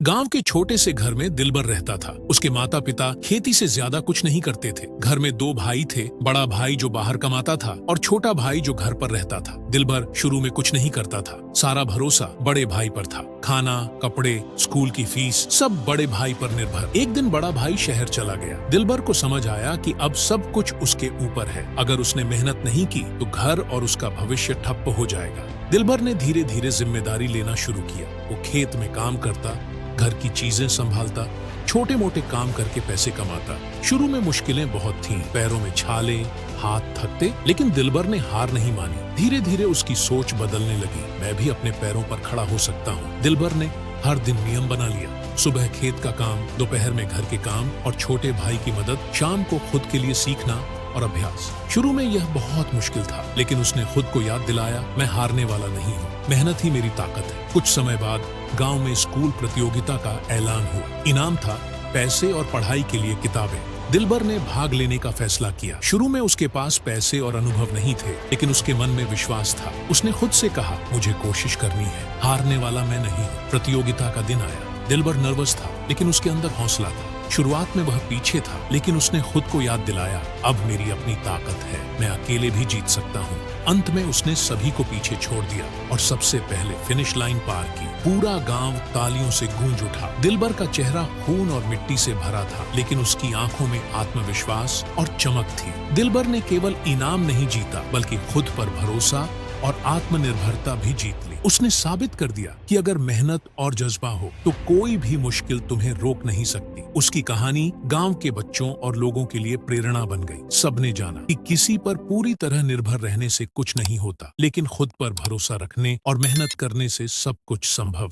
गांव के छोटे से घर में दिलबर रहता था। उसके माता पिता खेती से ज्यादा कुछ नहीं करते थे। घर में दो भाई थे, बड़ा भाई जो बाहर कमाता था और छोटा भाई जो घर पर रहता था। दिलबर शुरू में कुछ नहीं करता था। सारा भरोसा बड़े भाई पर था। खाना, कपड़े, स्कूल की फीस सब बड़े भाई पर निर्भर। एक दिन बड़ा भाई शहर चला गया। दिलबर को समझ आया कि अब सब कुछ उसके ऊपर है। अगर उसने मेहनत नहीं की तो घर और उसका भविष्य ठप्प हो जाएगा। दिलबर ने धीरे धीरे जिम्मेदारी लेना शुरू किया। वो खेत में काम करता, घर की चीजें संभालता, छोटे मोटे काम करके पैसे कमाता। शुरू में मुश्किलें बहुत थीं, पैरों में छाले, हाथ थकते, लेकिन दिलबर ने हार नहीं मानी। धीरे धीरे उसकी सोच बदलने लगी। मैं भी अपने पैरों पर खड़ा हो सकता हूँ। दिलबर ने हर दिन नियम बना लिया। सुबह खेत का काम, दोपहर में घर के काम और छोटे भाई की मदद, शाम को खुद के लिए सीखना और अभ्यास। शुरू में यह बहुत मुश्किल था, लेकिन उसने खुद को याद दिलाया, मैं हारने वाला नहीं हूँ, मेहनत ही मेरी ताकत है। कुछ समय बाद गांव में स्कूल प्रतियोगिता का ऐलान हुआ। इनाम था पैसे और पढ़ाई के लिए किताबें। दिलबर ने भाग लेने का फैसला किया। शुरू में उसके पास पैसे और अनुभव नहीं थे, लेकिन उसके मन में विश्वास था। उसने खुद से कहा, मुझे कोशिश करनी है, हारने वाला मैं नहीं हूँ। प्रतियोगिता का दिन आया। दिलबर नर्वस था, लेकिन उसके अंदर हौसला था। शुरुआत में वह पीछे था, लेकिन उसने खुद को याद दिलाया, अब मेरी अपनी ताकत है, मैं अकेले भी जीत सकता हूँ। अंत में उसने सभी को पीछे छोड़ दिया और सबसे पहले फिनिश लाइन पार की। पूरा गांव तालियों से गूंज उठा। दिलबर का चेहरा खून और मिट्टी से भरा था, लेकिन उसकी आंखों में आत्मविश्वास और चमक थी। दिलबर ने केवल इनाम नहीं जीता, बल्कि खुद पर भरोसा और आत्मनिर्भरता भी जीत ली। उसने साबित कर दिया कि अगर मेहनत और जज्बा हो तो कोई भी मुश्किल तुम्हें रोक नहीं सकती। उसकी कहानी गांव के बच्चों और लोगों के लिए प्रेरणा बन गई। सबने जाना कि किसी पर पूरी तरह निर्भर रहने से कुछ नहीं होता, लेकिन खुद पर भरोसा रखने और मेहनत करने से सब कुछ संभव है।